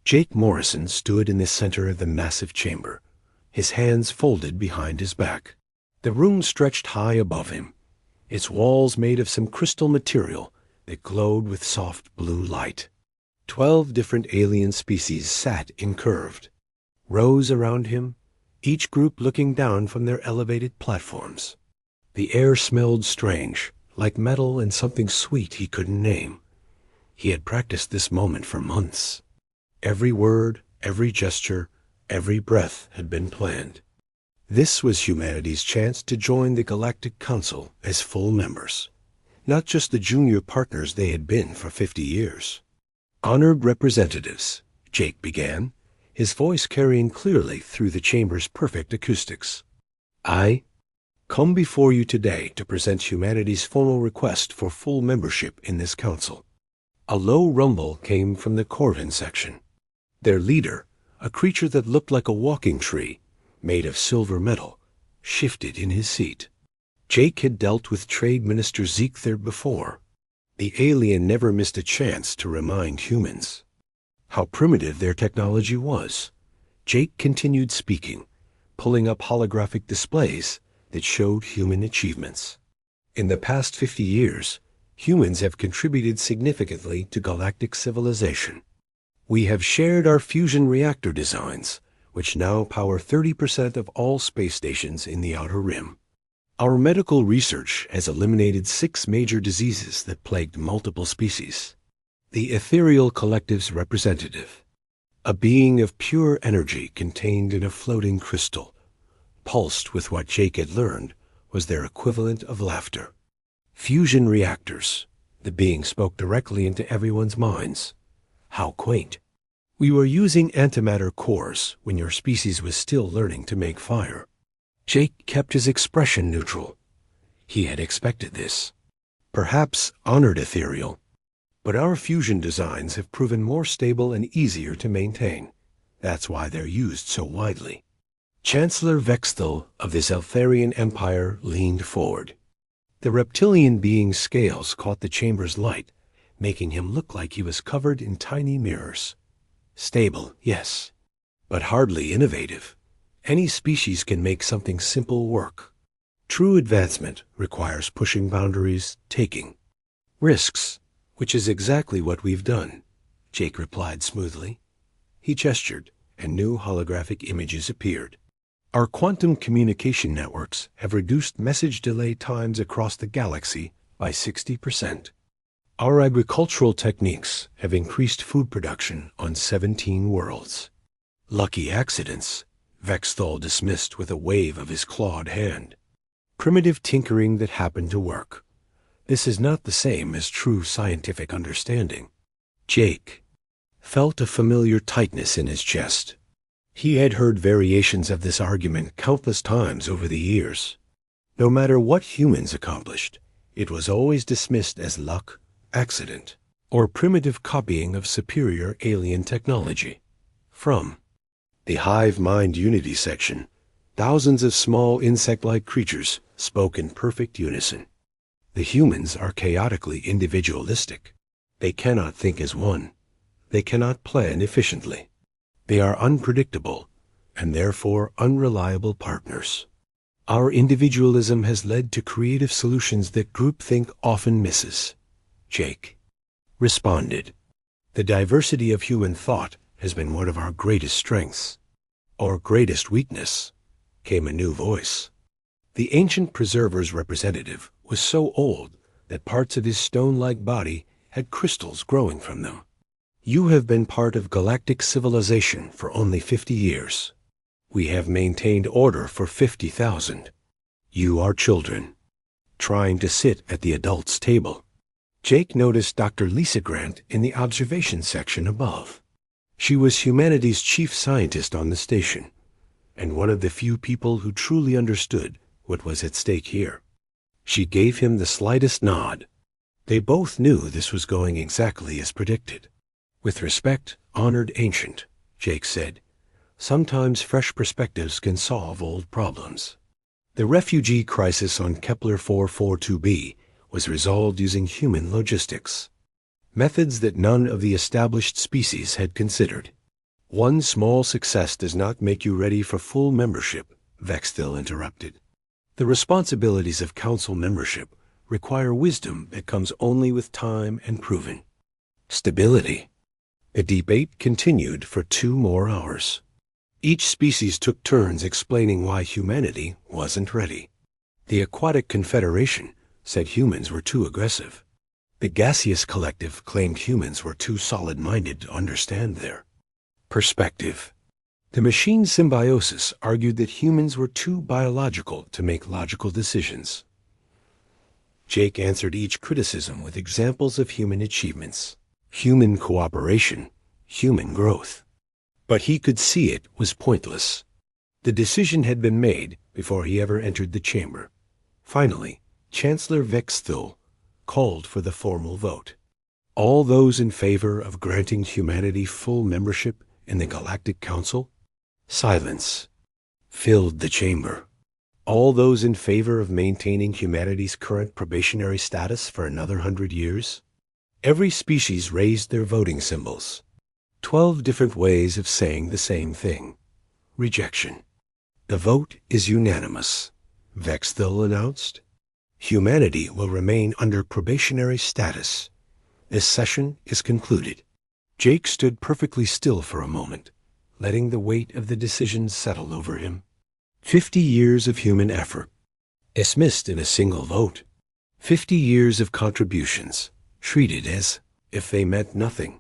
Jake Morrison stood in the center of the massive chamber, his hands folded behind his back. The room stretched high above him, its walls made of some crystal material that glowed with soft blue light. 12 different alien species sat in curved rows around him, each group looking down from their elevated platforms. The air smelled strange, like metal and something sweet he couldn't name. He had practiced this moment for months. Every word, every gesture, every breath had been planned. This was humanity's chance to join the Galactic Council as full members, not just the junior partners they had been for 50 years. Honored representatives, Jake began, his voice carrying clearly through the chamber's perfect acoustics. I come before you today to present humanity's formal request for full membership in this council. A low rumble came from the Corvin section. Their leader, a creature that looked like a walking tree, made of silver metal, shifted in his seat. Jake had dealt with Trade Minister Ziegler before. The alien never missed a chance to remind humans how primitive their technology was. Jake continued speaking, pulling up holographic displays that showed human achievements. In the past 50 years, humans have contributed significantly to galactic civilization. We have shared our fusion reactor designs, which now power 30% of all space stations in the Outer Rim. Our medical research has eliminated 6 major diseases that plagued multiple species. The Ethereal Collective's representative, a being of pure energy contained in a floating crystal, pulsed with what Jake had learned was their equivalent of laughter. Fusion reactors, the being spoke directly into everyone's minds. How quaint. We were using antimatter cores when your species was still learning to make fire. Jake kept his expression neutral. He had expected this. Perhaps honored ethereal. But our fusion designs have proven more stable and easier to maintain. That's why they're used so widely. Chancellor Vexthal of the Zeltharian Empire leaned forward. The reptilian being's scales caught the chamber's light, making him look like he was covered in tiny mirrors. Stable, yes, but hardly innovative. Any species can make something simple work. True advancement requires pushing boundaries, taking risks, which is exactly what we've done, Jake replied smoothly. He gestured, and new holographic images appeared. Our quantum communication networks have reduced message delay times across the galaxy by 60%. Our agricultural techniques have increased food production on 17 worlds. Lucky accidents, Vexthal dismissed with a wave of his clawed hand. Primitive tinkering that happened to work. This is not the same as true scientific understanding. Jake felt a familiar tightness in his chest. He had heard variations of this argument countless times over the years. No matter what humans accomplished, it was always dismissed as luck, accident, or primitive copying of superior alien technology. From the Hive Mind Unity section, thousands of small insect-like creatures spoke in perfect unison. The humans are chaotically individualistic. They cannot think as one. They cannot plan efficiently. They are unpredictable and therefore unreliable partners. Our individualism has led to creative solutions that groupthink often misses. Jake responded. The diversity of human thought has been one of our greatest strengths. Our greatest weakness, came a new voice. The ancient preserver's representative was so old that parts of his stone-like body had crystals growing from them. You have been part of galactic civilization for only 50 years. We have maintained order for 50,000. You are children, trying to sit at the adults' table. Jake noticed Dr. Lisa Grant in the observation section above. She was humanity's chief scientist on the station, and one of the few people who truly understood what was at stake here. She gave him the slightest nod. They both knew this was going exactly as predicted. With respect, honored ancient, Jake said, sometimes fresh perspectives can solve old problems. The refugee crisis on Kepler 442b was resolved using human logistics, methods that none of the established species had considered. One small success does not make you ready for full membership, Vextil interrupted. The responsibilities of council membership require wisdom that comes only with time and proven stability. The debate continued for 2 more hours. Each species took turns explaining why humanity wasn't ready. The Aquatic Confederation said humans were too aggressive. The Gaseous Collective claimed humans were too solid-minded to understand their perspective. The Machine Symbiosis argued that humans were too biological to make logical decisions. Jake answered each criticism with examples of human achievements, human cooperation, human growth. But he could see it was pointless. The decision had been made before he ever entered the chamber. Finally, Chancellor Vextil called for the formal vote. All those in favor of granting humanity full membership in the Galactic Council? Silence filled the chamber. All those in favor of maintaining humanity's current probationary status for another 100 years? Every species raised their voting symbols. 12 different ways of saying the same thing. Rejection. The vote is unanimous, Vextil announced. Humanity will remain under probationary status. This session is concluded. Jake stood perfectly still for a moment, letting the weight of the decision settle over him. 50 years of human effort, dismissed in a single vote. 50 years of contributions, treated as if they meant nothing.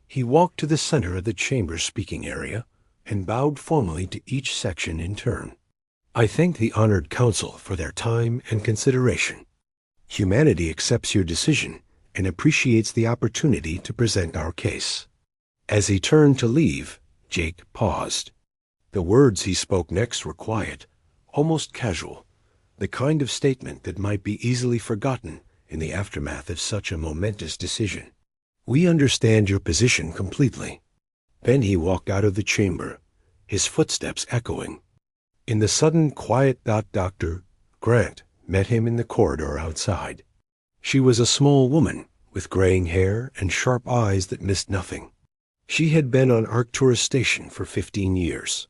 He walked to the center of the chamber's speaking area and bowed formally to each section in turn. I thank the honored council for their time and consideration. Humanity accepts your decision and appreciates the opportunity to present our case. As he turned to leave, Jake paused. The words he spoke next were quiet, almost casual, the kind of statement that might be easily forgotten in the aftermath of such a momentous decision. We understand your position completely. Then he walked out of the chamber, his footsteps echoing. In the sudden quiet, Dr. Grant met him in the corridor outside. She was a small woman with graying hair and sharp eyes that missed nothing. She had been on Arcturus Station for 15 years,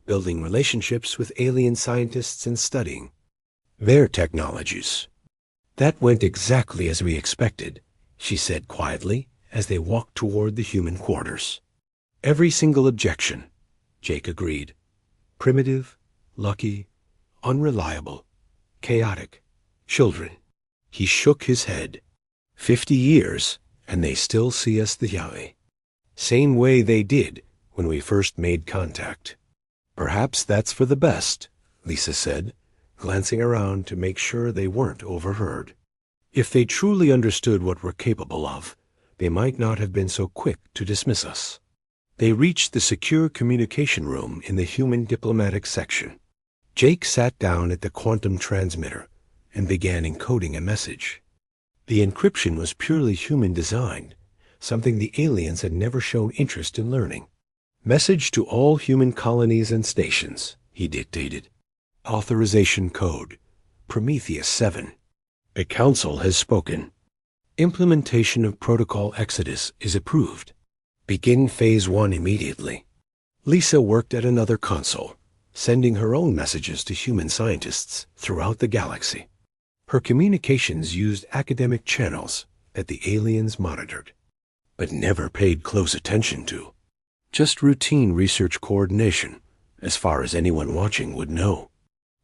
building relationships with alien scientists and studying their technologies. That went exactly as we expected, she said quietly as they walked toward the human quarters. Every single objection, Jake agreed. Primitive, lucky, unreliable, chaotic, children. He shook his head. 50 years, and they still see us the way. Same way they did when we first made contact. Perhaps that's for the best, Lisa said, glancing around to make sure they weren't overheard. If they truly understood what we're capable of, they might not have been so quick to dismiss us. They reached the secure communication room in the human diplomatic section. Jake sat down at the quantum transmitter and began encoding a message. The encryption was purely human designed, something the aliens had never shown interest in learning. Message to all human colonies and stations, he dictated. Authorization code, Prometheus 7. The Council has spoken. Implementation of Protocol Exodus is approved. Begin Phase 1 immediately. Lisa worked at another console, sending her own messages to human scientists throughout the galaxy. Her communications used academic channels that the aliens monitored, but never paid close attention to. Just routine research coordination, as far as anyone watching would know.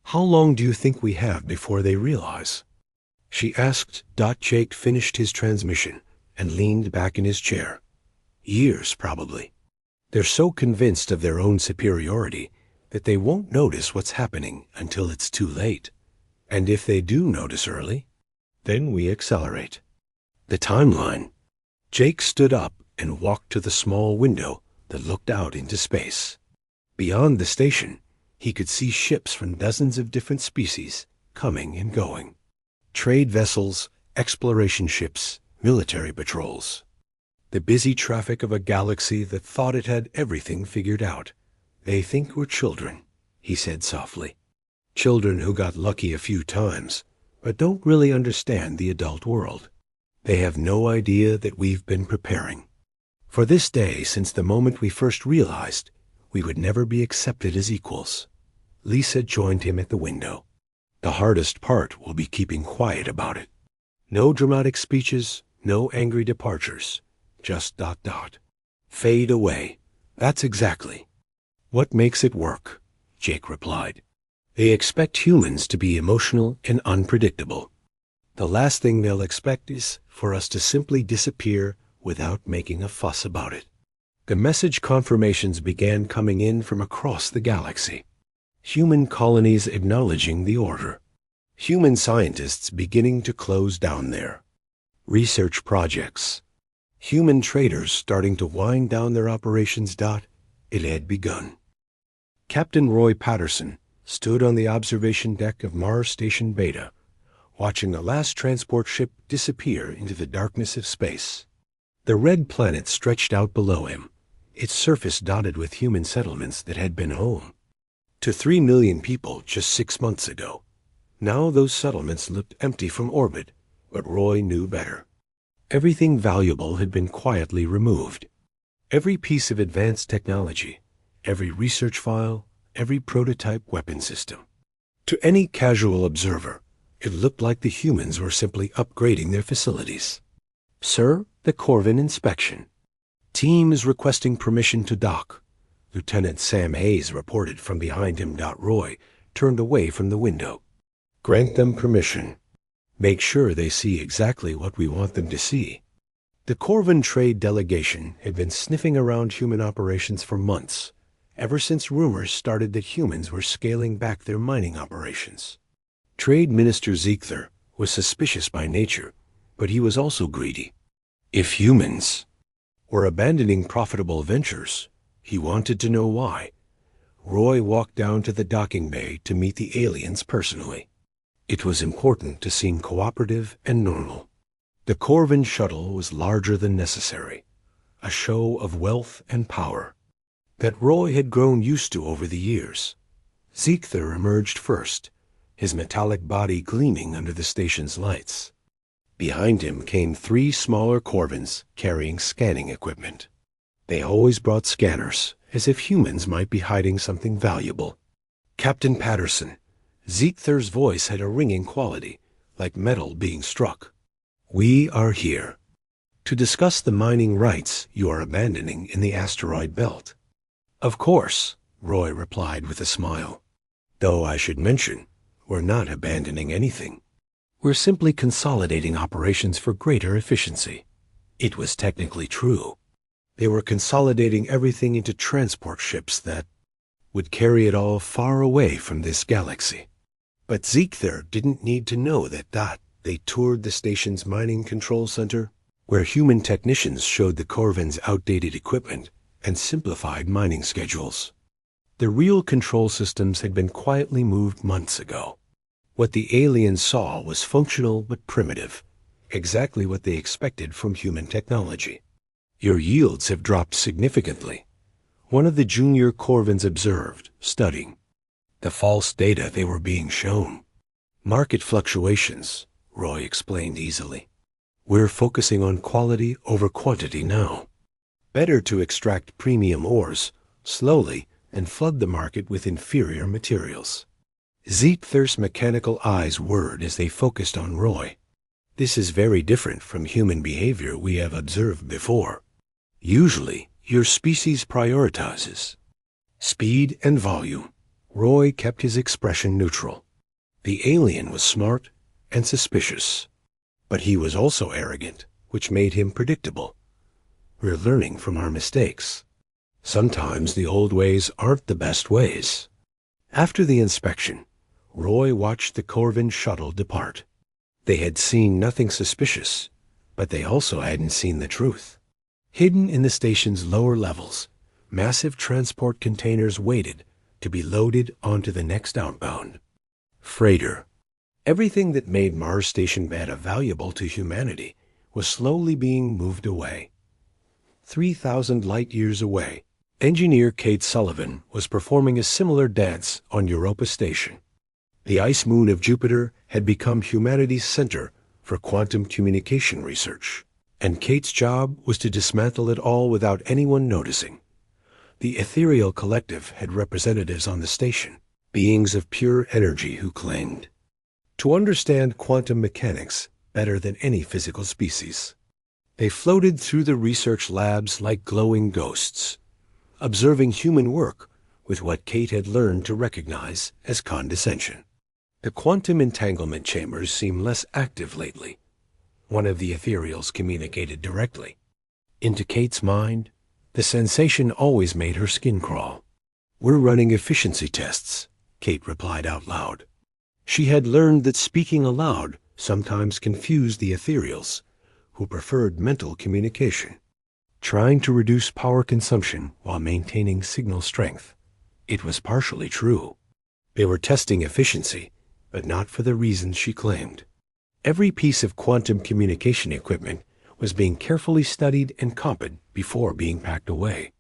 How long do you think we have before they realize? She asked. Jake finished his transmission and leaned back in his chair. Years, probably. They're so convinced of their own superiority that they won't notice what's happening until it's too late. And if they do notice early, then we accelerate. The timeline. Jake stood up and walked to the small window that looked out into space. Beyond the station, he could see ships from dozens of different species coming and going. Trade vessels, exploration ships, military patrols. The busy traffic of a galaxy that thought it had everything figured out. They think we're children, he said softly. Children who got lucky a few times, but don't really understand the adult world. They have no idea that we've been preparing For this day, since the moment we first realized we would never be accepted as equals. Lisa joined him at the window. The hardest part will be keeping quiet about it. No dramatic speeches, no angry departures. Just ... Fade away. That's exactly what makes it work, Jake replied. They expect humans to be emotional and unpredictable. The last thing they'll expect is for us to simply disappear without making a fuss about it. The message confirmations began coming in from across the galaxy. Human colonies acknowledging the order. Human scientists beginning to close down there. Research projects. Human traders starting to wind down their operations. It had begun. Captain Roy Patterson stood on the observation deck of Mars Station Beta, watching the last transport ship disappear into the darkness of space. The red planet stretched out below him, its surface dotted with human settlements that had been home to 3 million people just 6 months ago. Now those settlements looked empty from orbit, but Roy knew better. Everything valuable had been quietly removed. Every piece of advanced technology, every research file, every prototype weapon system. To any casual observer, it looked like the humans were simply upgrading their facilities. Sir, the Corvin inspection. Team is requesting permission to dock. Lieutenant Sam Hayes reported from behind him. Roy turned away from the window. Grant them permission. Make sure they see exactly what we want them to see. The Corvin trade delegation had been sniffing around human operations for months, ever since rumors started that humans were scaling back their mining operations. Trade Minister Ziegler was suspicious by nature, but he was also greedy. If humans were abandoning profitable ventures, he wanted to know why. Roy walked down to the docking bay to meet the aliens personally. It was important to seem cooperative and normal. The Corvin shuttle was larger than necessary, a show of wealth and power that Roy had grown used to over the years. Ziegler emerged first, his metallic body gleaming under the station's lights. Behind him came 3 smaller Corvins carrying scanning equipment. They always brought scanners, as if humans might be hiding something valuable. Captain Patterson. Ziegler's voice had a ringing quality, like metal being struck. We are here to discuss the mining rights you are abandoning in the asteroid belt. Of course, Roy replied with a smile. Though I should mention, we're not abandoning anything. We're simply consolidating operations for greater efficiency. It was technically true. They were consolidating everything into transport ships that would carry it all far away from this galaxy. But Ziegler didn't need to know that. They toured the station's mining control center, where human technicians showed the Corvin's outdated equipment and simplified mining schedules. The real control systems had been quietly moved months ago. What the aliens saw was functional but primitive, exactly what they expected from human technology. Your yields have dropped significantly, one of the junior Corvins observed, studying the false data they were being shown. Market fluctuations, Roy explained easily. We're focusing on quality over quantity now. Better to extract premium ores slowly and flood the market with inferior materials. Ziegler's mechanical eyes whirred as they focused on Roy. This is very different from human behavior we have observed before. Usually, your species prioritizes speed and volume. Roy kept his expression neutral. The alien was smart and suspicious, but he was also arrogant, which made him predictable. We're learning from our mistakes. Sometimes the old ways aren't the best ways. After the inspection, Roy watched the Corvin shuttle depart. They had seen nothing suspicious, but they also hadn't seen the truth. Hidden in the station's lower levels, massive transport containers waited to be loaded onto the next outbound freighter. Everything that made Mars Station Beta valuable to humanity was slowly being moved away. 3,000 light-years away, engineer Kate Sullivan was performing a similar dance on Europa Station. The ice moon of Jupiter had become humanity's center for quantum communication research. and Kate's job was to dismantle it all without anyone noticing. The ethereal collective had representatives on the station, beings of pure energy who claimed to understand quantum mechanics better than any physical species. They floated through the research labs like glowing ghosts, observing human work with what Kate had learned to recognize as condescension. The quantum entanglement chambers seem less active lately. One of the ethereals communicated directly. Into Kate's mind, the sensation always made her skin crawl. "We're running efficiency tests," Kate replied out loud. She had learned that speaking aloud sometimes confused the ethereals, who preferred mental communication. Trying to reduce power consumption while maintaining signal strength. It was partially true. They were testing efficiency, but not for the reasons she claimed. Every piece of quantum communication equipment was being carefully studied and copied before being packed away.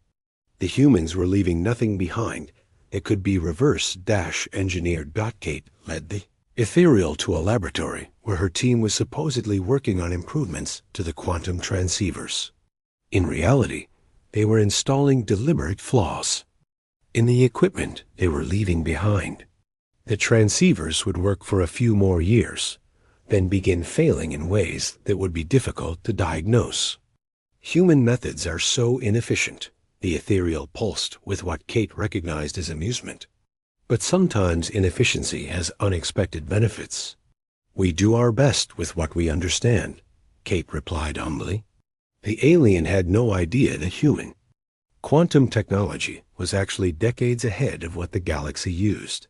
The humans were leaving nothing behind that could be reverse-engineered. Kate led the ethereal to a laboratory where her team was supposedly working on improvements to the quantum transceivers. In reality, they were installing deliberate flaws in the equipment they were leaving behind. The transceivers would work for a few more years, then begin failing in ways that would be difficult to diagnose. Human methods are so inefficient, the ethereal pulsed with what Kate recognized as amusement. But sometimes inefficiency has unexpected benefits. "We do our best with what we understand," Kate replied humbly. The alien had no idea that human quantum technology was actually decades ahead of what the galaxy used.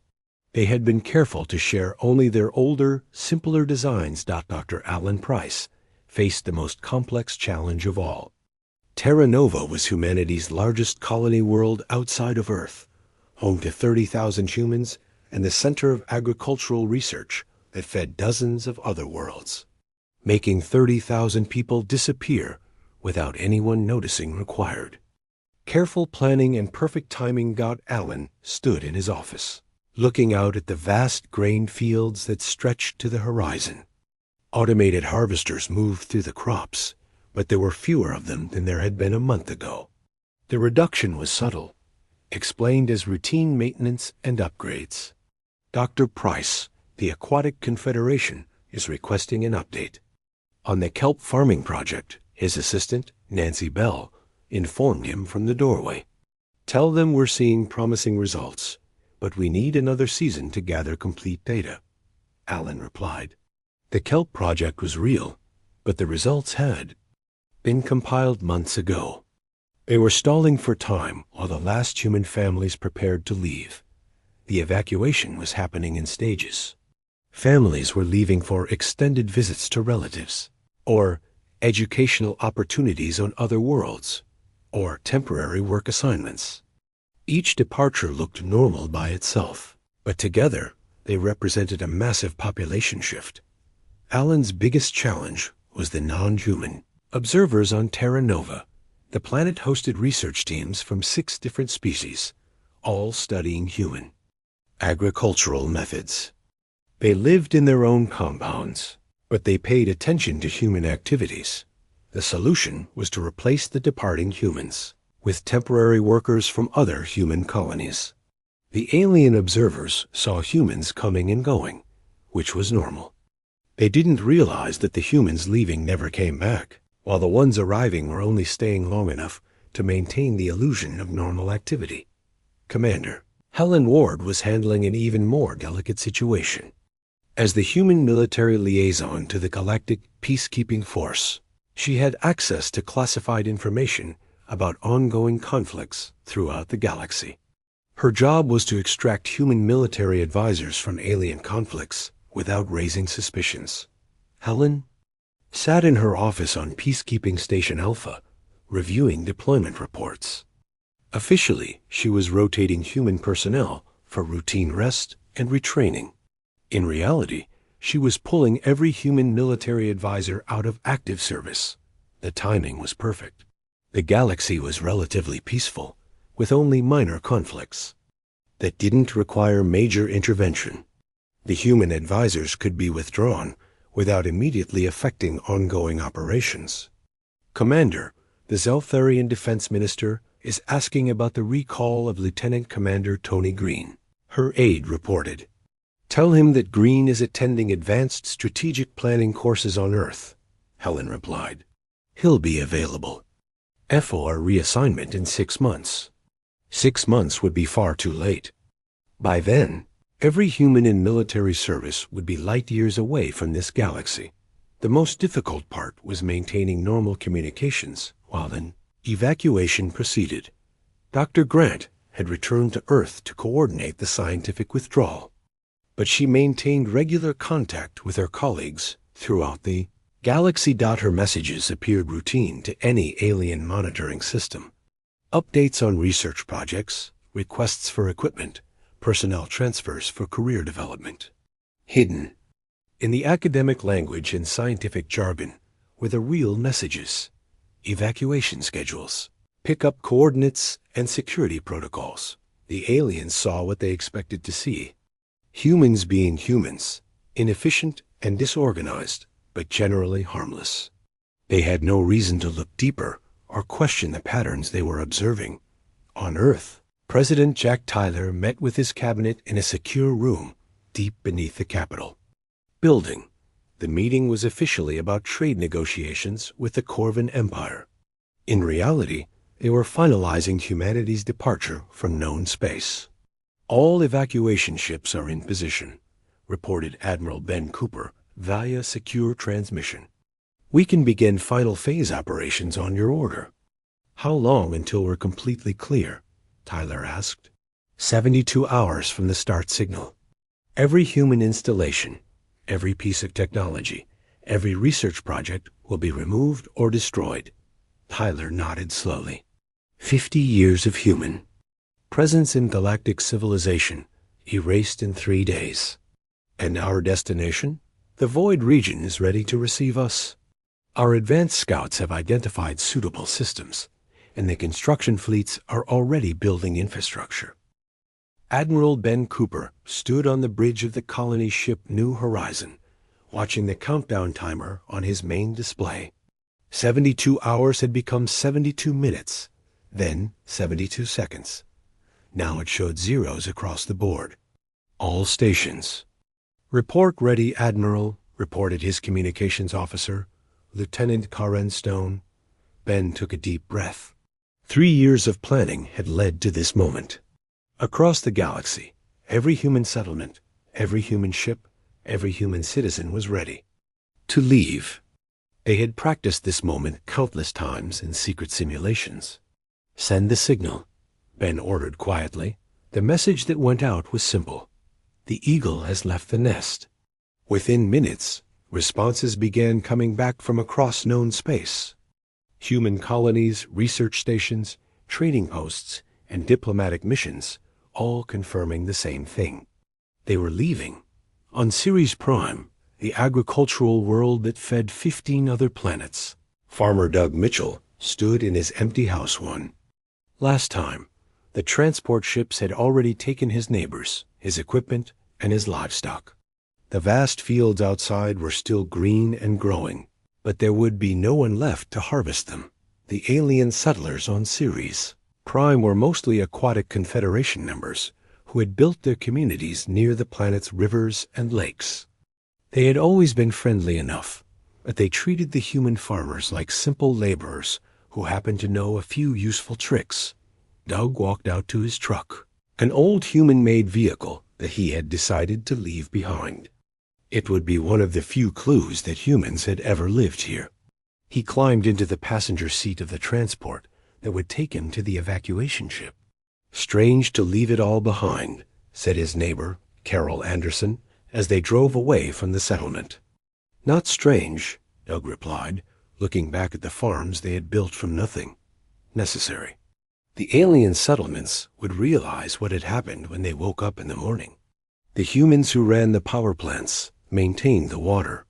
They had been careful to share only their older, simpler designs. Dr. Alan Price faced the most complex challenge of all. Terra Nova was humanity's largest colony world outside of Earth, home to 30,000 humans and the center of agricultural research that fed dozens of other worlds. Making 30,000 people disappear without anyone noticing required. Careful planning and perfect timing got Alan stood in his office, looking out at the vast grain fields that stretched to the horizon. Automated harvesters moved through the crops, but there were fewer of them than there had been a month ago. The reduction was subtle, explained as routine maintenance and upgrades. Dr. Price, the Aquatic Confederation, is requesting an update. On the kelp farming project, his assistant, Nancy Bell, informed him from the doorway. "Tell them we're seeing promising results, but we need another season to gather complete data," Alan replied. The kelp project was real, but the results had been compiled months ago. They were stalling for time while the last human families prepared to leave. The evacuation was happening in stages. Families were leaving for extended visits to relatives, or educational opportunities on other worlds, or temporary work assignments. Each departure looked normal by itself, but together they represented a massive population shift. Alan's biggest challenge was the non-human. Observers on Terra Nova, the planet hosted research teams from 6 different species, all studying human agricultural methods. They lived in their own compounds, but they paid attention to human activities. The solution was to replace the departing humans with temporary workers from other human colonies. The alien observers saw humans coming and going, which was normal. They didn't realize that the humans leaving never came back, while the ones arriving were only staying long enough to maintain the illusion of normal activity. Commander Helen Ward was handling an even more delicate situation. As the human military liaison to the Galactic Peacekeeping Force, she had access to classified information about ongoing conflicts throughout the galaxy. Her job was to extract human military advisors from alien conflicts without raising suspicions. Helen sat in her office on Peacekeeping Station Alpha, reviewing deployment reports. Officially, she was rotating human personnel for routine rest and retraining. In reality, she was pulling every human military advisor out of active service. The timing was perfect. The galaxy was relatively peaceful, with only minor conflicts that didn't require major intervention. The human advisors could be withdrawn without immediately affecting ongoing operations. Commander, the Zeltharian Defense Minister is asking about the recall of Lieutenant Commander Tony Green. Her aide reported. Tell him that Green is attending advanced strategic planning courses on Earth, Helen replied. He'll be available. For reassignment in 6 months. 6 months would be far too late. By then, every human in military service would be light years away from this galaxy. The most difficult part was maintaining normal communications while an evacuation proceeded. Dr. Grant had returned to Earth to coordinate the scientific withdrawal, but she maintained regular contact with her colleagues throughout the galaxy. Her messages appeared routine to any alien monitoring system. Updates on research projects, requests for equipment, personnel transfers for career development. Hidden in the academic language and scientific jargon were the real messages: evacuation schedules, pickup coordinates, and security protocols. The aliens saw what they expected to see. Humans being humans, inefficient and disorganized, but generally harmless. They had no reason to look deeper or question the patterns they were observing. On Earth, President Jack Tyler met with his cabinet in a secure room deep beneath the Capitol building. The meeting was officially about trade negotiations with the Corvan Empire. In reality, they were finalizing humanity's departure from known space. All evacuation ships are in position, reported Admiral Ben Cooper via secure transmission. We can begin final phase operations on your order. How long until we're completely clear? Tyler asked. 72 hours from the start signal. Every human installation, every piece of technology, every research project will be removed or destroyed. Tyler nodded slowly. 50 years of human presence in galactic civilization erased in 3 days. And our destination? The Void region is ready to receive us. Our advanced scouts have identified suitable systems, and the construction fleets are already building infrastructure. Admiral Ben Cooper stood on the bridge of the colony ship New Horizon, watching the countdown timer on his main display. 72 hours had become 72 minutes, then 72 seconds. Now it showed zeros across the board. All stations. Report ready, Admiral, reported his communications officer, Lieutenant Karen Stone. Ben took a deep breath. 3 years of planning had led to this moment. Across the galaxy, every human settlement, every human ship, every human citizen was ready to leave. They had practiced this moment countless times in secret simulations. Send the signal, Ben ordered quietly. The message that went out was simple. The eagle has left the nest. Within minutes, responses began coming back from across known space. Human colonies, research stations, trading posts, and diplomatic missions, all confirming the same thing. They were leaving. On Ceres Prime, the agricultural world that fed 15 other planets, Farmer Doug Mitchell stood in his empty house one. Last time, the transport ships had already taken his neighbors, his equipment, and his livestock. The vast fields outside were still green and growing, but there would be no one left to harvest them. The alien settlers on Ceres Prime were mostly aquatic Confederation members who had built their communities near the planet's rivers and lakes. They had always been friendly enough, but they treated the human farmers like simple laborers who happened to know a few useful tricks. Doug walked out to his truck, an old human-made vehicle that he had decided to leave behind. It would be one of the few clues that humans had ever lived here. He climbed into the passenger seat of the transport that would take him to the evacuation ship. Strange to leave it all behind, said his neighbor, Carol Anderson, as they drove away from the settlement. Not strange, Doug replied, looking back at the farms they had built from nothing. Necessary. The alien settlements would realize what had happened when they woke up in the morning. The humans who ran the power plants maintained the water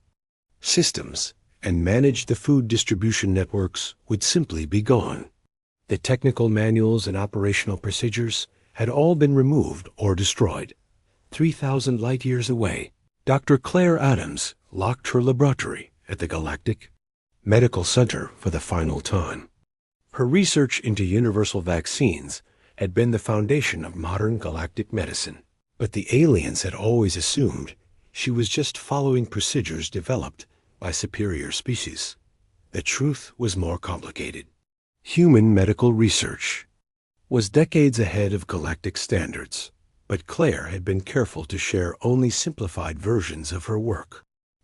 systems and managed the food distribution networks would simply be gone. The technical manuals and operational procedures had all been removed or destroyed. 3,000 light-years away, Dr. Claire Adams locked her laboratory at the galactic medical center for the final time. Her research into universal vaccines had been the foundation of modern galactic medicine, but the aliens had always assumed she was just following procedures developed by superior species. The truth was more complicated. Human medical research was decades ahead of galactic standards, but Claire had been careful to share only simplified versions of her work.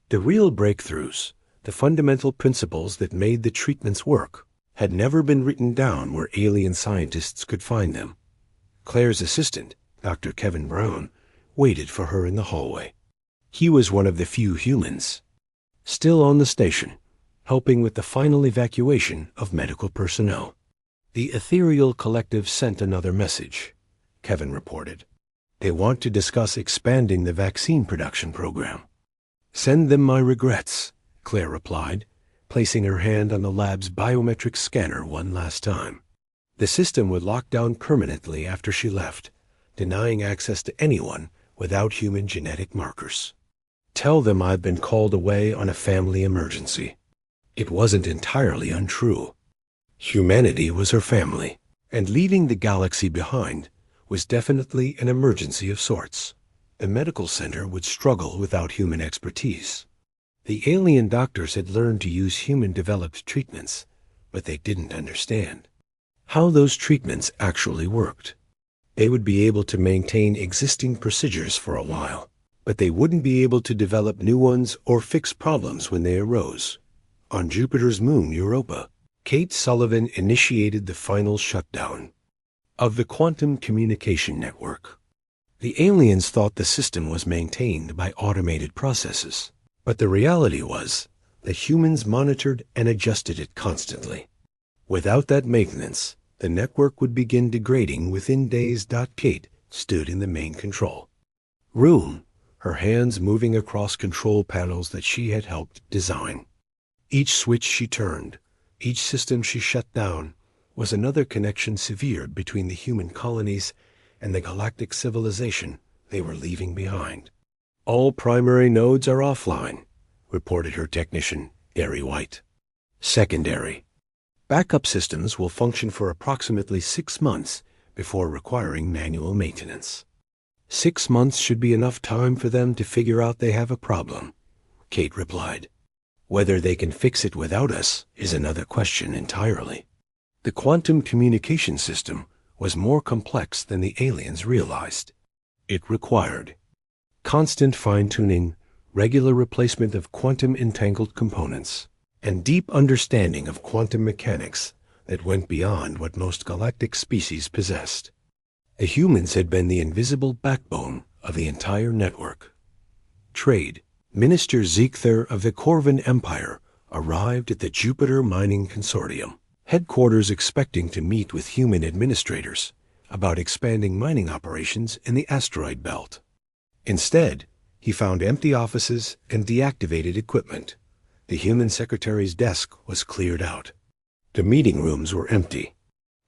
The real breakthroughs, the fundamental principles that made the treatments work, had never been written down where alien scientists could find them. Claire's assistant, Dr. Kevin Brown, waited for her in the hallway. He was one of the few humans still on the station, helping with the final evacuation of medical personnel. The Ethereal Collective sent another message, Kevin reported. They want to discuss expanding the vaccine production program. Send them my regrets, Claire replied, placing her hand on the lab's biometric scanner one last time. The system would lock down permanently after she left, denying access to anyone without human genetic markers. Tell them I've been called away on a family emergency. It wasn't entirely untrue. Humanity was her family, and leaving the galaxy behind was definitely an emergency of sorts. A medical center would struggle without human expertise. The alien doctors had learned to use human-developed treatments, but they didn't understand how those treatments actually worked. They would be able to maintain existing procedures for a while, but they wouldn't be able to develop new ones or fix problems when they arose. On Jupiter's moon, Europa, Kate Sullivan initiated the final shutdown of the quantum communication network. The aliens thought the system was maintained by automated processes, but the reality was that humans monitored and adjusted it constantly. Without that maintenance, the network would begin degrading within days. Kate stood in the main control room, her hands moving across control panels that she had helped design. Each switch she turned, each system she shut down, was another connection severed between the human colonies and the galactic civilization they were leaving behind. All primary nodes are offline, reported her technician, Gary White. Secondary backup systems will function for approximately 6 months before requiring manual maintenance. 6 months should be enough time for them to figure out they have a problem, Kate replied. Whether they can fix it without us is another question entirely. The quantum communication system was more complex than the aliens realized. It required constant fine-tuning, regular replacement of quantum-entangled components, and deep understanding of quantum mechanics that went beyond what most galactic species possessed. The humans had been the invisible backbone of the entire network. Trade. Minister Ziegther of the Corvan Empire arrived at the Jupiter Mining Consortium headquarters expecting to meet with human administrators about expanding mining operations in the asteroid belt. Instead, he found empty offices and deactivated equipment. The human secretary's desk was cleared out. The meeting rooms were empty.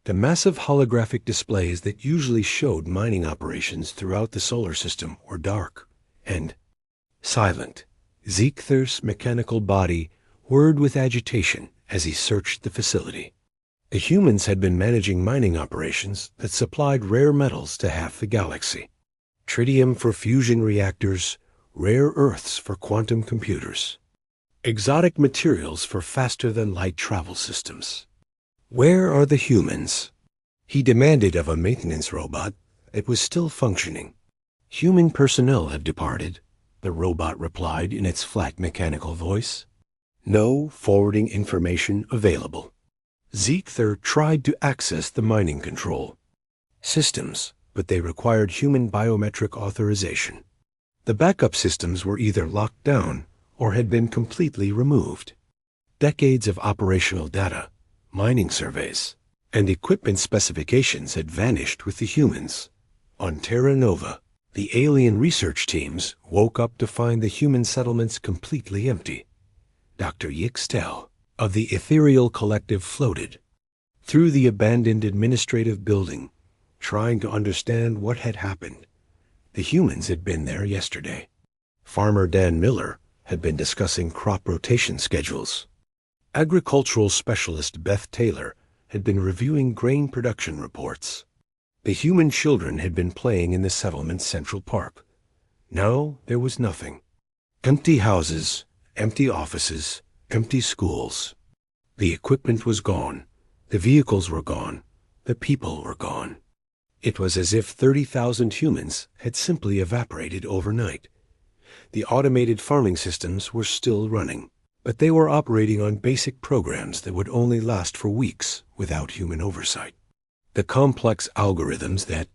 The massive holographic displays that usually showed mining operations throughout the solar system were dark and silent. Ziegther's mechanical body whirred with agitation as he searched the facility. The humans had been managing mining operations that supplied rare metals to half the galaxy. Tritium for fusion reactors, rare earths for quantum computers, exotic materials for faster-than-light travel systems. Where are the humans? He demanded of a maintenance robot that was still functioning. Human personnel have departed, the robot replied in its flat mechanical voice. No forwarding information available. Ziegther tried to access the mining control systems, but they required human biometric authorization. The backup systems were either locked down or had been completely removed. Decades of operational data, mining surveys, and equipment specifications had vanished with the humans. On Terra Nova, the alien research teams woke up to find the human settlements completely empty. Dr. Yixtel of the Ethereal Collective floated through the abandoned administrative building, trying to understand what had happened. The humans had been there yesterday. Farmer Dan Miller had been discussing crop rotation schedules. Agricultural specialist Beth Taylor had been reviewing grain production reports. The human children had been playing in the settlement's central park. Now there was nothing. Empty houses, empty offices, empty schools. The equipment was gone. The vehicles were gone. The people were gone. It was as if 30,000 humans had simply evaporated overnight. The automated farming systems were still running, but they were operating on basic programs that would only last for weeks without human oversight. The complex algorithms that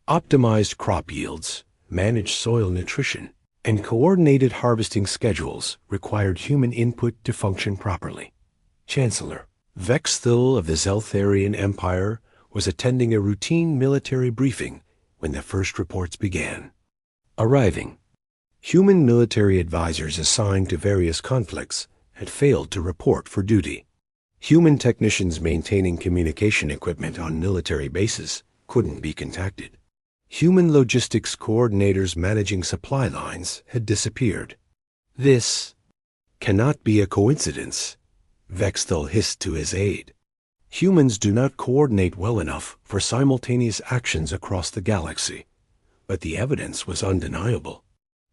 optimized crop yields, managed soil nutrition, and coordinated harvesting schedules required human input to function properly. Chancellor Vexthil of the Zeltharian Empire was attending a routine military briefing when the first reports began. Arriving, human military advisors assigned to various conflicts had failed to report for duty. Human technicians maintaining communication equipment on military bases couldn't be contacted. Human logistics coordinators managing supply lines had disappeared. This cannot be a coincidence, Vexthil hissed to his aide. Humans do not coordinate well enough for simultaneous actions across the galaxy. But the evidence was undeniable.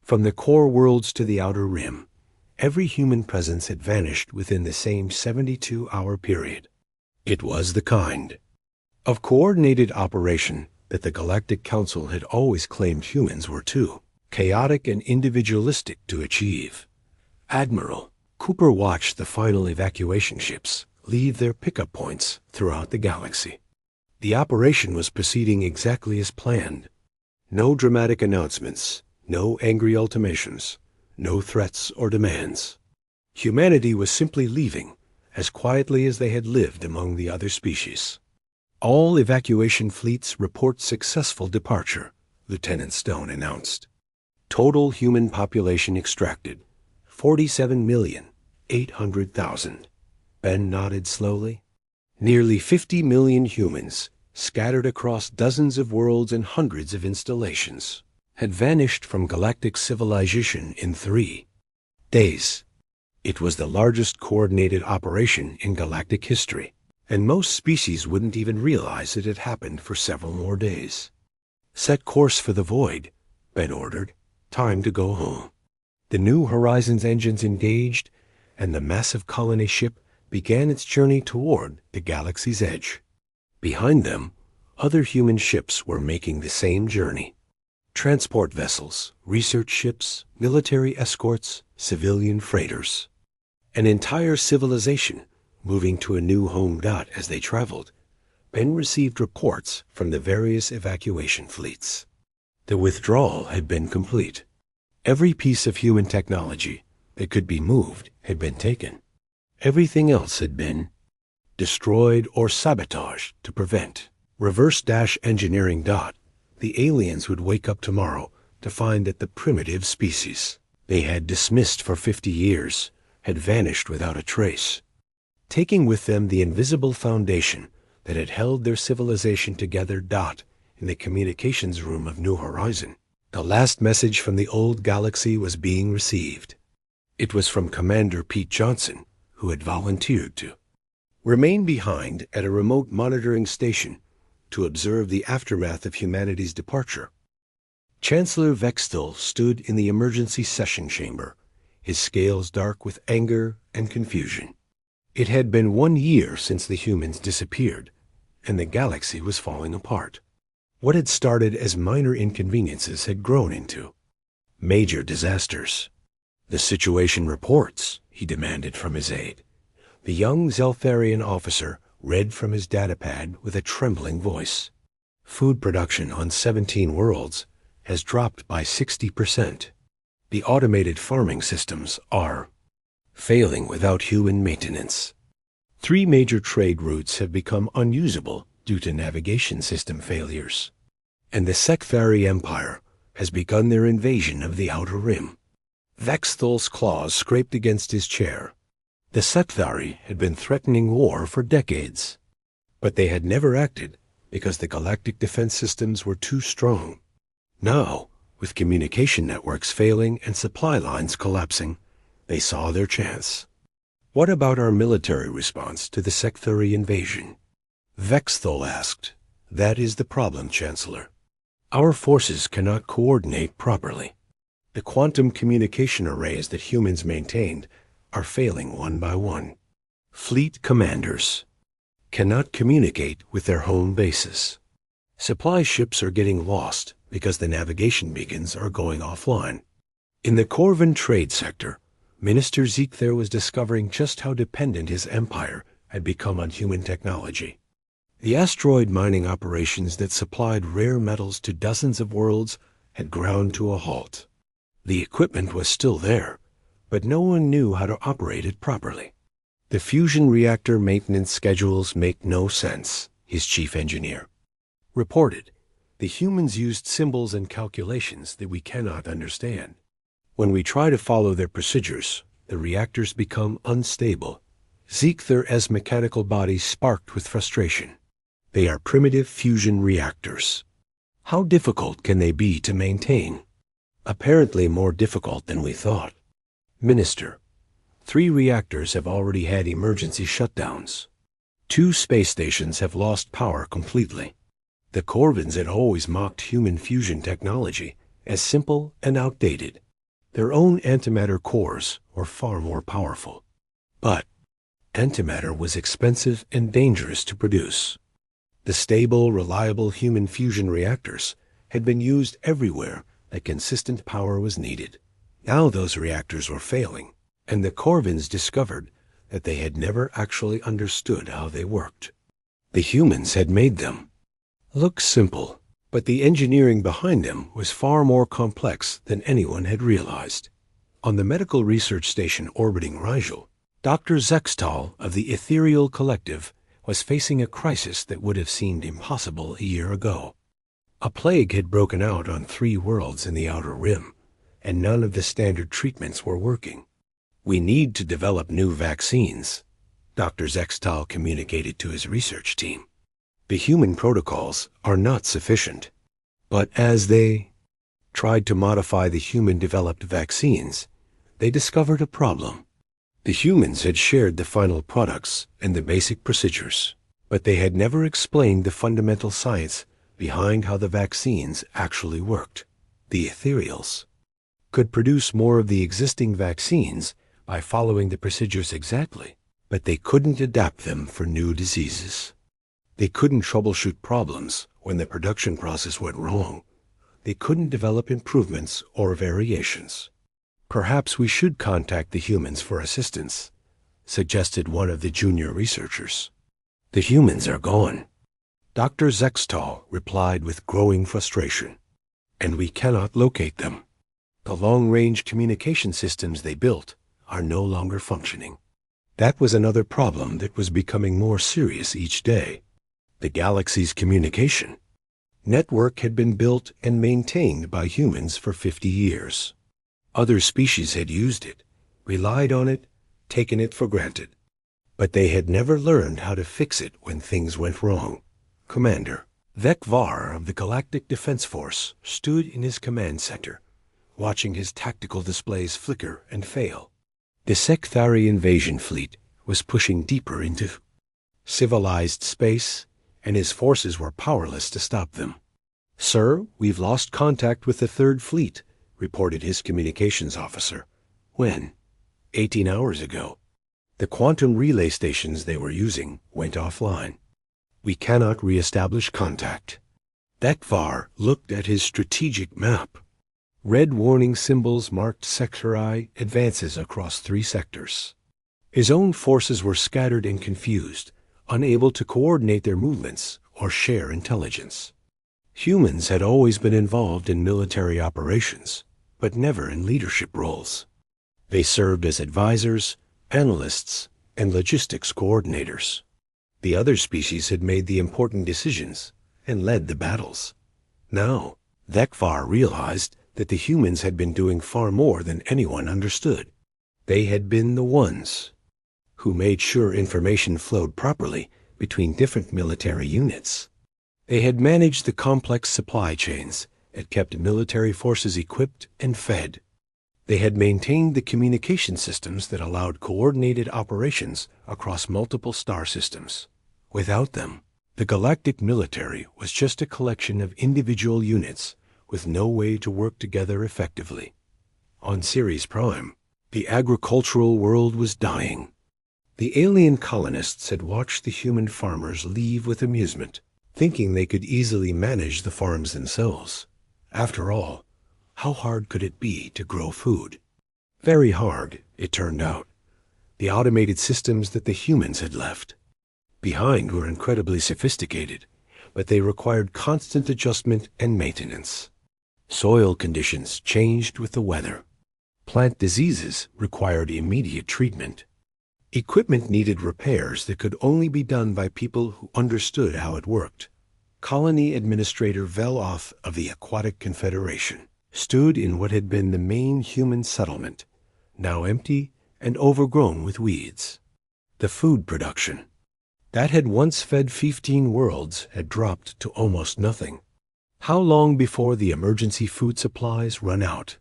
From the core worlds to the outer rim, every human presence had vanished within the same 72-hour period. It was the kind of coordinated operation that the Galactic Council had always claimed humans were too chaotic and individualistic to achieve. Admiral Cooper watched the final evacuation ships leave their pickup points throughout the galaxy. The operation was proceeding exactly as planned. No dramatic announcements, no angry ultimatums, no threats or demands. Humanity was simply leaving as quietly as they had lived among the other species. All evacuation fleets report successful departure, Lieutenant Stone announced. Total human population extracted, 47,800,000. Ben nodded slowly. Nearly 50 million humans, scattered across dozens of worlds and hundreds of installations, had vanished from galactic civilization in 3 days. It was the largest coordinated operation in galactic history, and most species wouldn't even realize it had happened for several more days. Set course for the void, Ben ordered. Time to go home. The New Horizons engines engaged, and the massive colony ship began its journey toward the galaxy's edge. Behind them, other human ships were making the same journey. Transport vessels, research ships, military escorts, civilian freighters. An entire civilization moving to a new home. As they traveled, Ben received reports from the various evacuation fleets. The withdrawal had been complete. Every piece of human technology that could be moved had been taken. Everything else had been destroyed or sabotaged to prevent reverse-engineering. The aliens would wake up tomorrow to find that the primitive species they had dismissed for 50 years had vanished without a trace, taking with them the invisible foundation that had held their civilization together. In the communications room of New Horizon, the last message from the old galaxy was being received. It was from Commander Pete Johnson, who had volunteered to remain behind at a remote monitoring station to observe the aftermath of humanity's departure. Chancellor Vexthil stood in the emergency session chamber, his scales dark with anger and confusion. It had been 1 year since the humans disappeared, and the galaxy was falling apart. What had started as minor inconveniences had grown into major disasters. The situation reports, he demanded from his aide. The young Zeltharian officer read from his datapad with a trembling voice. Food production on 17 worlds has dropped by 60%. The automated farming systems are failing without human maintenance. 3 major trade routes have become unusable due to navigation system failures. And the Sekthari Empire has begun their invasion of the Outer Rim. Vexthil's claws scraped against his chair. The Sekthari had been threatening war for decades, but they had never acted because the galactic defense systems were too strong. Now, with communication networks failing and supply lines collapsing, they saw their chance. What about our military response to the Secthari invasion? Vexthal asked. That is the problem, Chancellor. Our forces cannot coordinate properly. The quantum communication arrays that humans maintained are failing one by one. Fleet commanders cannot communicate with their home bases. Supply ships are getting lost because the navigation beacons are going offline. In the Corvan trade sector, Minister Zeikther was discovering just how dependent his empire had become on human technology. The asteroid mining operations that supplied rare metals to dozens of worlds had ground to a halt. The equipment was still there, but no one knew how to operate it properly. The fusion reactor maintenance schedules make no sense, his chief engineer reported. The humans used symbols and calculations that we cannot understand. When we try to follow their procedures, the reactors become unstable. Zeikther's mechanical body sparked with frustration. They are primitive fusion reactors. How difficult can they be to maintain? Apparently more difficult than we thought. Minister, 3 reactors have already had emergency shutdowns. 2 space stations have lost power completely. The Corvins had always mocked human fusion technology as simple and outdated. Their own antimatter cores were far more powerful. But antimatter was expensive and dangerous to produce. The stable, reliable human fusion reactors had been used everywhere that consistent power was needed. Now those reactors were failing, and the Corvins discovered that they had never actually understood how they worked. The humans had made them look simple, but the engineering behind them was far more complex than anyone had realized. On the medical research station orbiting Rigel, Dr. Zextal of the Ethereal Collective was facing a crisis that would have seemed impossible a year ago. A plague had broken out on 3 worlds in the Outer Rim, and none of the standard treatments were working. We need to develop new vaccines, Dr. Zextal communicated to his research team. The human protocols are not sufficient. But as they tried to modify the human-developed vaccines, they discovered a problem. The humans had shared the final products and the basic procedures, but they had never explained the fundamental science behind how the vaccines actually worked. The Ethereals could produce more of the existing vaccines by following the procedures exactly, but they couldn't adapt them for new diseases. They couldn't troubleshoot problems when the production process went wrong. They couldn't develop improvements or variations. Perhaps we should contact the humans for assistance, suggested one of the junior researchers. The humans are gone, Dr. Zextal replied with growing frustration, and we cannot locate them. The long-range communication systems they built are no longer functioning. That was another problem that was becoming more serious each day. The galaxy's communication network had been built and maintained by humans for 50 years. Other species had used it, relied on it, taken it for granted. But they had never learned how to fix it when things went wrong. Commander Vekvar of the Galactic Defense Force stood in his command center, watching his tactical displays flicker and fail. The Secthari invasion fleet was pushing deeper into civilized space, and his forces were powerless to stop them. Sir, we've lost contact with the 3rd Fleet, reported his communications officer. When? 18 hours ago. The quantum relay stations they were using went offline. We cannot re-establish contact. Vekvar looked at his strategic map. Red warning symbols marked Sectori advances across 3 sectors. His own forces were scattered and confused, unable to coordinate their movements or share intelligence. Humans had always been involved in military operations, but never in leadership roles. They served as advisors, analysts, and logistics coordinators. The other species had made the important decisions and led the battles. Now, Vekvar realized that the humans had been doing far more than anyone understood. They had been the ones who made sure information flowed properly between different military units. They had managed the complex supply chains that kept military forces equipped and fed. They had maintained the communication systems that allowed coordinated operations across multiple star systems. Without them, the galactic military was just a collection of individual units with no way to work together effectively. On Ceres Prime, the agricultural world was dying. The alien colonists had watched the human farmers leave with amusement, thinking they could easily manage the farms themselves. After all, how hard could it be to grow food? Very hard, it turned out. The automated systems that the humans had left behind were incredibly sophisticated, but they required constant adjustment and maintenance. Soil conditions changed with the weather. Plant diseases required immediate treatment. Equipment needed repairs that could only be done by people who understood how it worked. Colony Administrator Veloth of the Aquatic Confederation stood in what had been the main human settlement, now empty and overgrown with weeds. The food production that had once fed 15 worlds had dropped to almost nothing. How long before the emergency food supplies run out?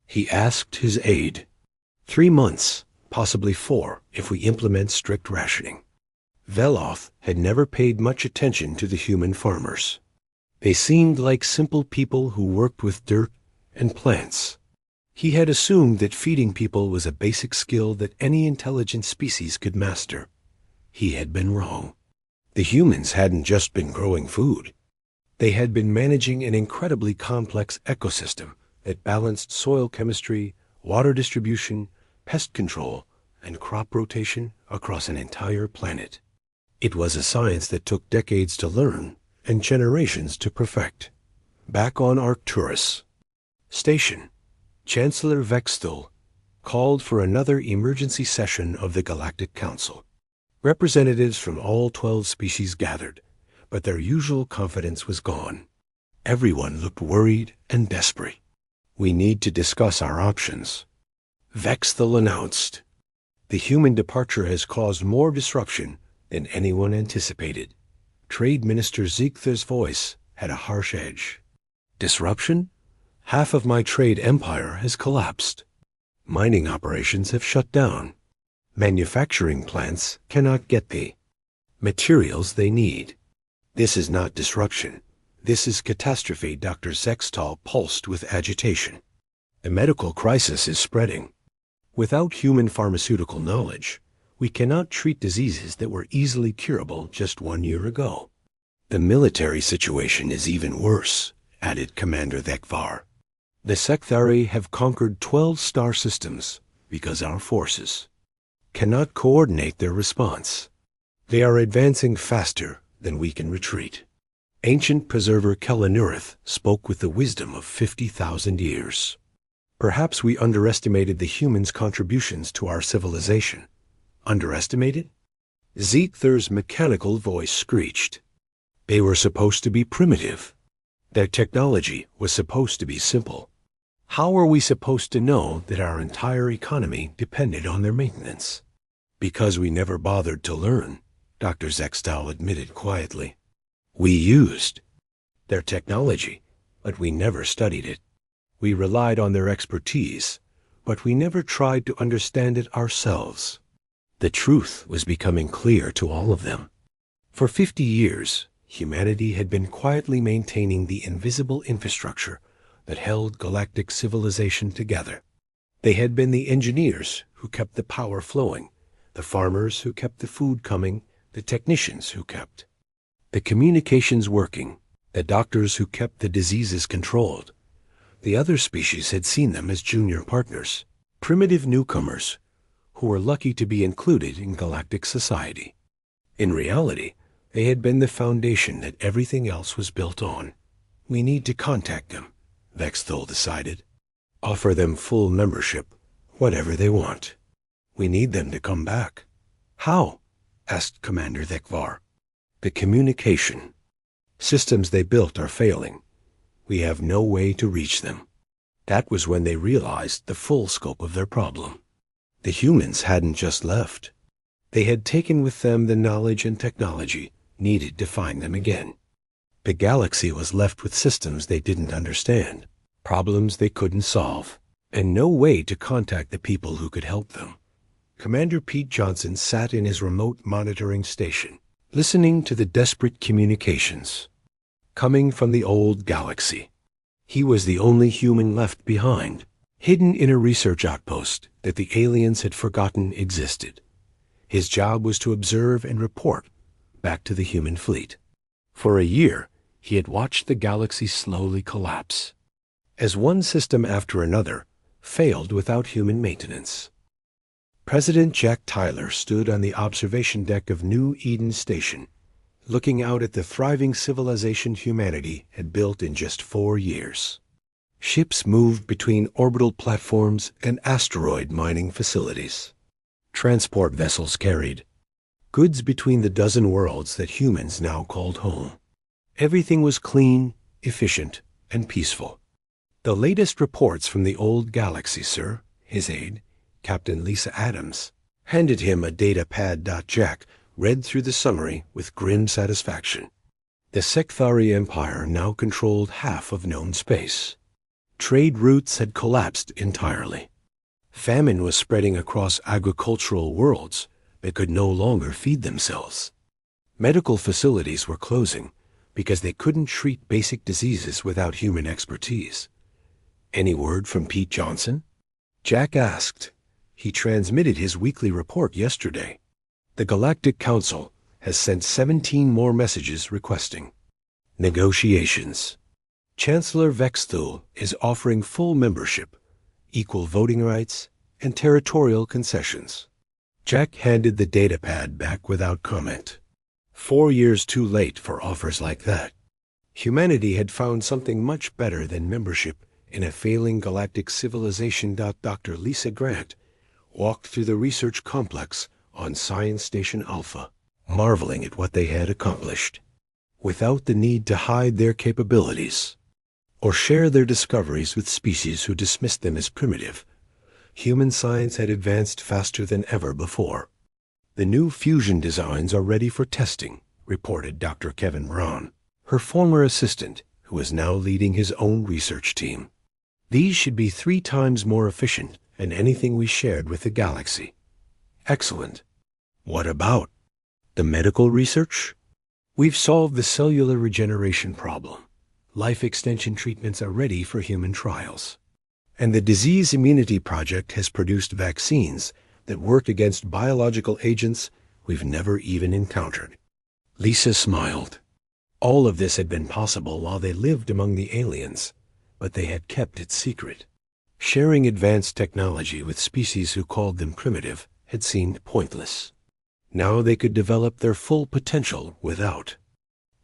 He asked his aide. 3 months, possibly 4, if we implement strict rationing. Veloth had never paid much attention to the human farmers. They seemed like simple people who worked with dirt and plants. He had assumed that feeding people was a basic skill that any intelligent species could master. He had been wrong. The humans hadn't just been growing food. They had been managing an incredibly complex ecosystem that balanced soil chemistry, water distribution, pest control, and crop rotation across an entire planet. It was a science that took decades to learn and generations to perfect. Back on Arcturus Station, Chancellor Vexthal called for another emergency session of the Galactic Council. Representatives from all 12 species gathered, but their usual confidence was gone. Everyone looked worried and desperate. We need to discuss our options. Vexthal announced. The human departure has caused more disruption than anyone anticipated. Trade Minister Ziegther's voice had a harsh edge. Disruption? Half of my trade empire has collapsed. Mining operations have shut down. Manufacturing plants cannot get the materials they need. This is not disruption. This is catastrophe. Dr. Zextal pulsed with agitation. The medical crisis is spreading. Without human pharmaceutical knowledge, we cannot treat diseases that were easily curable just 1 year ago. The military situation is even worse, added Commander Thekvar. The Sekthari have conquered 12 star systems because our forces cannot coordinate their response. They are advancing faster than we can retreat. Ancient preserver Kelanurith spoke with the wisdom of 50,000 years. Perhaps we underestimated the humans' contributions to our civilization. Underestimated? Ziegther's mechanical voice screeched. They were supposed to be primitive. Their technology was supposed to be simple. How are we supposed to know that our entire economy depended on their maintenance? Because we never bothered to learn, Dr. Zextal admitted quietly. We used their technology, but we never studied it. We relied on their expertise, but we never tried to understand it ourselves. The truth was becoming clear to all of them. For 50 years, humanity had been quietly maintaining the invisible infrastructure that held galactic civilization together. They had been the engineers who kept the power flowing, the farmers who kept the food coming, the technicians who kept the communications working, the doctors who kept the diseases controlled. The other species had seen them as junior partners, primitive newcomers who were lucky to be included in galactic society. In reality, they had been the foundation that everything else was built on. We need to contact them, Vexthal decided. Offer them full membership, whatever they want. We need them to come back. How? Asked Commander Thekvar. The communication systems they built are failing. We have no way to reach them. That was when they realized the full scope of their problem. The humans hadn't just left. They had taken with them the knowledge and technology needed to find them again. The galaxy was left with systems they didn't understand, problems they couldn't solve. and no way to contact the people who could help them. Commander Pete Johnson sat in his remote monitoring station, listening to the desperate communications coming from the old galaxy. He was the only human left behind, hidden in a research outpost that the aliens had forgotten existed. His job was to observe and report back to the human fleet. For a year, he had watched the galaxy slowly collapse, as one system after another failed without human maintenance. President Jack Tyler stood on the observation deck of New Eden Station, looking out at the thriving civilization humanity had built in just 4 years. Ships moved between orbital platforms and asteroid mining facilities. Transport vessels carried goods between the dozen worlds that humans now called home. Everything was clean, efficient, and peaceful. "The latest reports from the old galaxy, sir," his aide, Captain Lisa Adams, handed him a data pad. Jack read through the summary with grim satisfaction. The Sekthari Empire now controlled half of known space. Trade routes had collapsed entirely. Famine was spreading across agricultural worlds that could no longer feed themselves. Medical facilities were closing because they couldn't treat basic diseases without human expertise. "Any word from Pete Johnson?" Jack asked. He transmitted his weekly report yesterday. "The Galactic Council has sent 17 more messages requesting negotiations. Chancellor Vexthul is offering full membership, equal voting rights, and territorial concessions." Jack handed the datapad back without comment. 4 years too late for offers like that. Humanity had found something much better than membership in a failing galactic civilization. Dr. Lisa Grant walked through the research complex on Science Station Alpha, marveling at what they had accomplished, without the need to hide their capabilities or share their discoveries with species who dismissed them as primitive. Human science had advanced faster than ever before. "The new fusion designs are ready for testing," reported Dr. Kevin Braun, her former assistant, who is now leading his own research team. "These should be 3 times more efficient than anything we shared with the galaxy." "Excellent. What about the medical research?" "We've solved the cellular regeneration problem. Life extension treatments are ready for human trials. And the Disease Immunity Project has produced vaccines that work against biological agents we've never even encountered." Lisa smiled. All of this had been possible while they lived among the aliens, but they had kept it secret. Sharing advanced technology with species who called them primitive had seemed pointless. Now they could develop their full potential without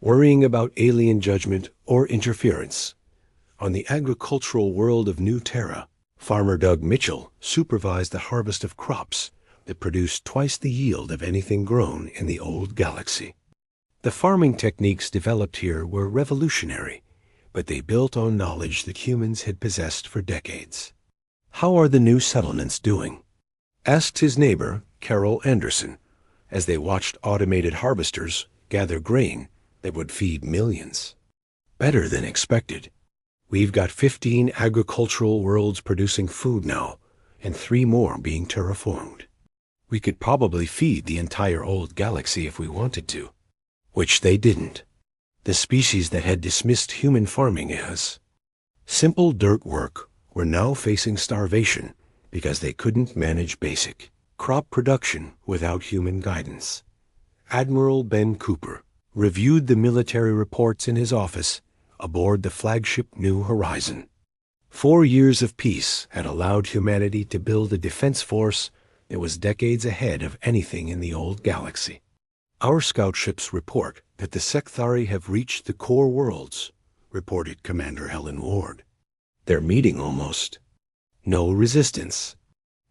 worrying about alien judgment or interference. On the agricultural world of New Terra, Farmer Doug Mitchell supervised the harvest of crops that produced twice the yield of anything grown in the old galaxy. The farming techniques developed here were revolutionary, but they built on knowledge that humans had possessed for decades. "How are the new settlements doing?" asked his neighbor, Carol Anderson, as they watched automated harvesters gather grain that would feed millions. "Better than expected. We've got 15 agricultural worlds producing food now, and 3 more being terraformed. We could probably feed the entire old galaxy if we wanted to." Which they didn't. The species that had dismissed human farming as simple dirt work were now facing starvation because they couldn't manage basic crop production without human guidance. Admiral Ben Cooper reviewed the military reports in his office aboard the flagship New Horizon. 4 years of peace had allowed humanity to build a defense force that was decades ahead of anything in the old galaxy. "Our scout ships report that the Sekthari have reached the core worlds," reported Commander Helen Ward. "They're meeting almost. No resistance.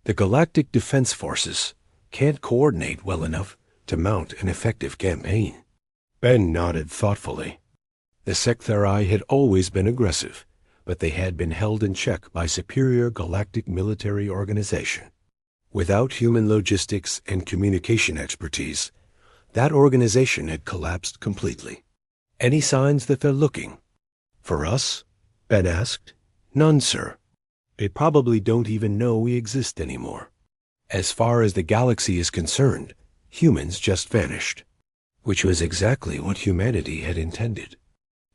The Galactic Defense Forces can't coordinate well enough to mount an effective campaign." Ben nodded thoughtfully. The Sekthari had always been aggressive, but they had been held in check by superior galactic military organization. Without human logistics and communication expertise, that organization had collapsed completely. "Any signs that they're looking for us?" Ben asked. "None, sir. They probably don't even know we exist anymore. As far as the galaxy is concerned, humans just vanished, which was exactly what humanity had intended.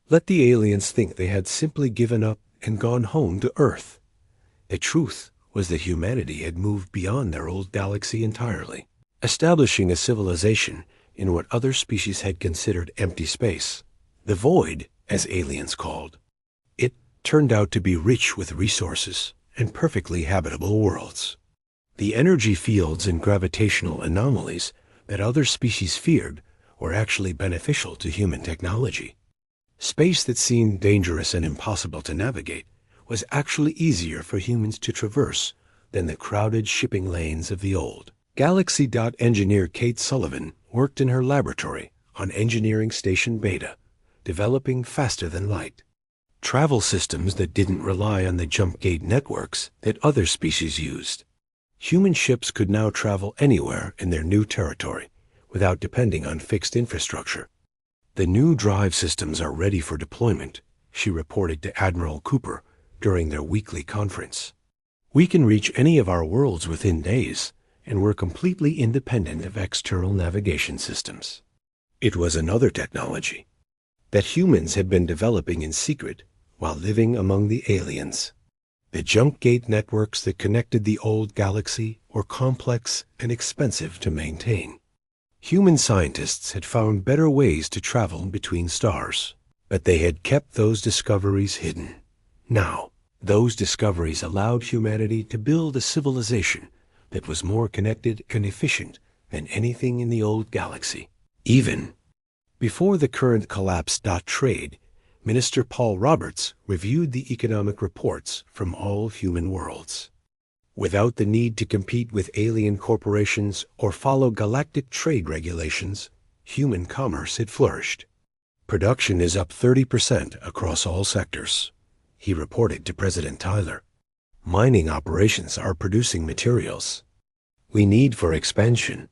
Let the aliens think they had simply given up and gone home to Earth. The truth was that humanity had moved beyond their old galaxy entirely, establishing a civilization in what other species had considered empty space, the void, as aliens called. It turned out to be rich with resources and perfectly habitable worlds. The energy fields and gravitational anomalies that other species feared were actually beneficial to human technology. Space that seemed dangerous and impossible to navigate was actually easier for humans to traverse than the crowded shipping lanes of the old. Galaxy. Engineer Kate Sullivan worked in her laboratory on Engineering Station Beta, developing faster than light travel systems that didn't rely on the jump gate networks that other species used. Human ships could now travel anywhere in their new territory without depending on fixed infrastructure. The new drive systems are ready for deployment, she reported to Admiral Cooper during their weekly conference. We can reach any of our worlds within days, and we're completely independent of external navigation systems. It was another technology that humans had been developing in secret while living among the aliens. The jump gate networks that connected the old galaxy were complex and expensive to maintain. Human scientists had found better ways to travel between stars, but they had kept those discoveries hidden. Now, those discoveries allowed humanity to build a civilization that was more connected and efficient than anything in the old galaxy. Even before the current collapse. Trade, Minister Paul Roberts reviewed the economic reports from all human worlds. Without the need to compete with alien corporations or follow galactic trade regulations, human commerce had flourished. Production is up 30% across all sectors, he reported to President Tyler. Mining operations are producing materials we need for expansion.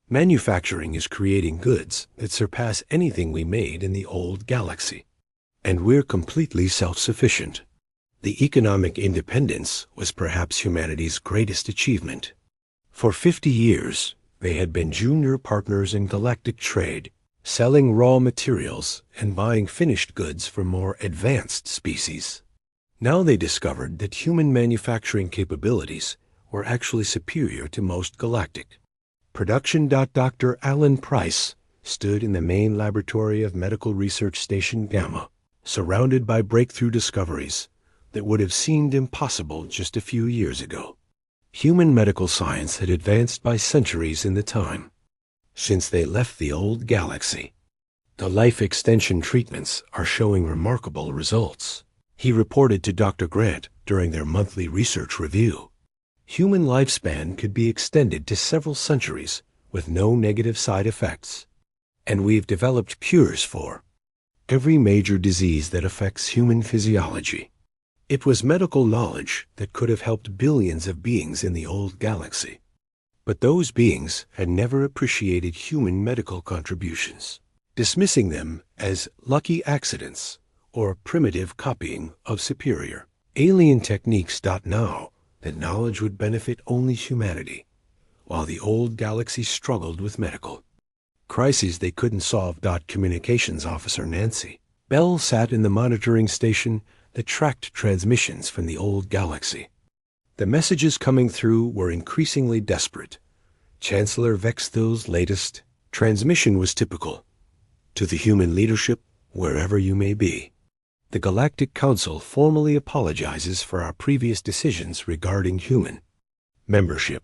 Manufacturing is creating goods that surpass anything we made in the old galaxy. And we're completely self-sufficient. The economic independence was perhaps humanity's greatest achievement. For 50 years, they had been junior partners in galactic trade, selling raw materials and buying finished goods from more advanced species. Now they discovered that human manufacturing capabilities were actually superior to most galactic. Production. Dr. Alan Price stood in the main laboratory of Medical Research Station Gamma, surrounded by breakthrough discoveries that would have seemed impossible just a few years ago. Human medical science had advanced by centuries in the time since they left the old galaxy. The life extension treatments are showing remarkable results, he reported to Dr. Grant during their monthly research review. Human lifespan could be extended to several centuries with no negative side effects, and we've developed cures for every major disease that affects human physiology. It was medical knowledge that could have helped billions of beings in the old galaxy. But those beings had never appreciated human medical contributions, dismissing them as lucky accidents or primitive copying of superior alien techniques. Now, that knowledge would benefit only humanity, while the old galaxy struggled with medical crises they couldn't solve. Communications Officer Nancy Bell sat in the monitoring station that tracked transmissions from the old galaxy. The messages coming through were increasingly desperate. Chancellor Vexthill's latest transmission was typical. To the human leadership, wherever you may be, the Galactic Council formally apologizes for our previous decisions regarding human membership.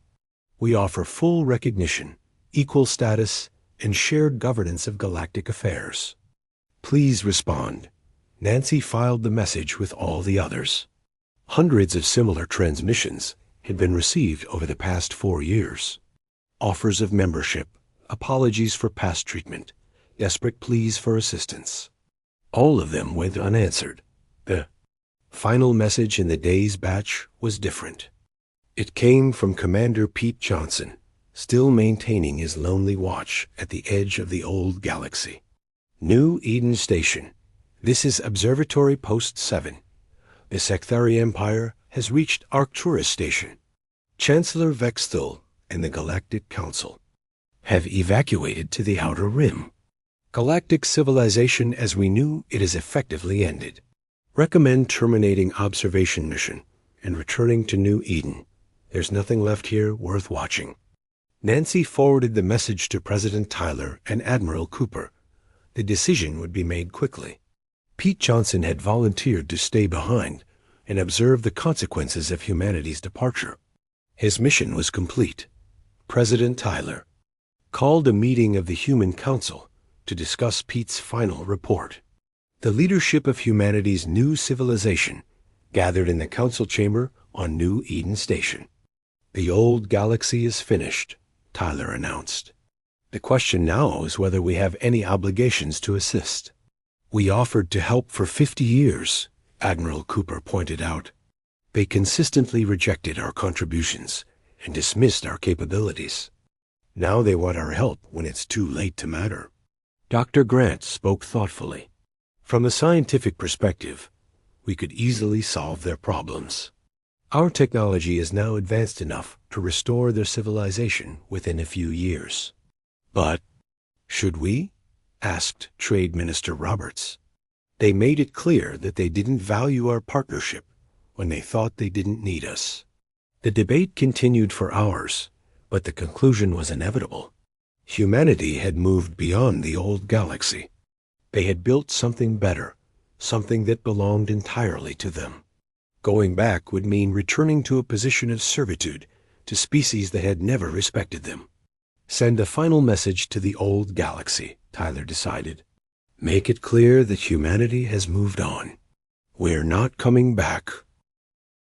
We offer full recognition, equal status, and shared governance of galactic affairs. Please respond. Nancy filed the message with all the others. Hundreds of similar transmissions had been received over the past 4 years. Offers of membership, apologies for past treatment, desperate pleas for assistance. All of them went unanswered. The final message in the day's batch was different. It came from Commander Pete Johnson, still maintaining his lonely watch at the edge of the old galaxy. New Eden Station. This is Observatory Post 7. The Sectari Empire has has reached Arcturus Station. Chancellor Vexthul and the Galactic Council have evacuated to the Outer Rim. Galactic civilization as we knew it is effectively ended. Recommend terminating observation mission and returning to New Eden. There's nothing left here worth watching. Nancy forwarded the message to President Tyler and Admiral Cooper. The decision would be made quickly. Pete Johnson had volunteered to stay behind and observe the consequences of humanity's departure. His mission was complete. President Tyler called a meeting of the Human Council to discuss Pete's final report. The leadership of humanity's new civilization gathered in the council chamber on New Eden Station. The old galaxy is finished, Tyler announced. The question now is whether we have any obligations to assist. We offered to help for 50 years, Admiral Cooper pointed out. They consistently rejected our contributions and dismissed our capabilities. Now they want our help when it's too late to matter. Dr. Grant spoke thoughtfully. From a scientific perspective, we could easily solve their problems. Our technology is now advanced enough to restore their civilization within a few years. But should we? Asked Trade Minister Roberts. They made it clear that they didn't value our partnership when they thought they didn't need us. The debate continued for hours, but the conclusion was inevitable. Humanity had moved beyond the old galaxy. They had built something better, something that belonged entirely to them. Going back would mean returning to a position of servitude to species that had never respected them. Send a final message to the old galaxy, Tyler decided. Make it clear that humanity has moved on. We're not coming back.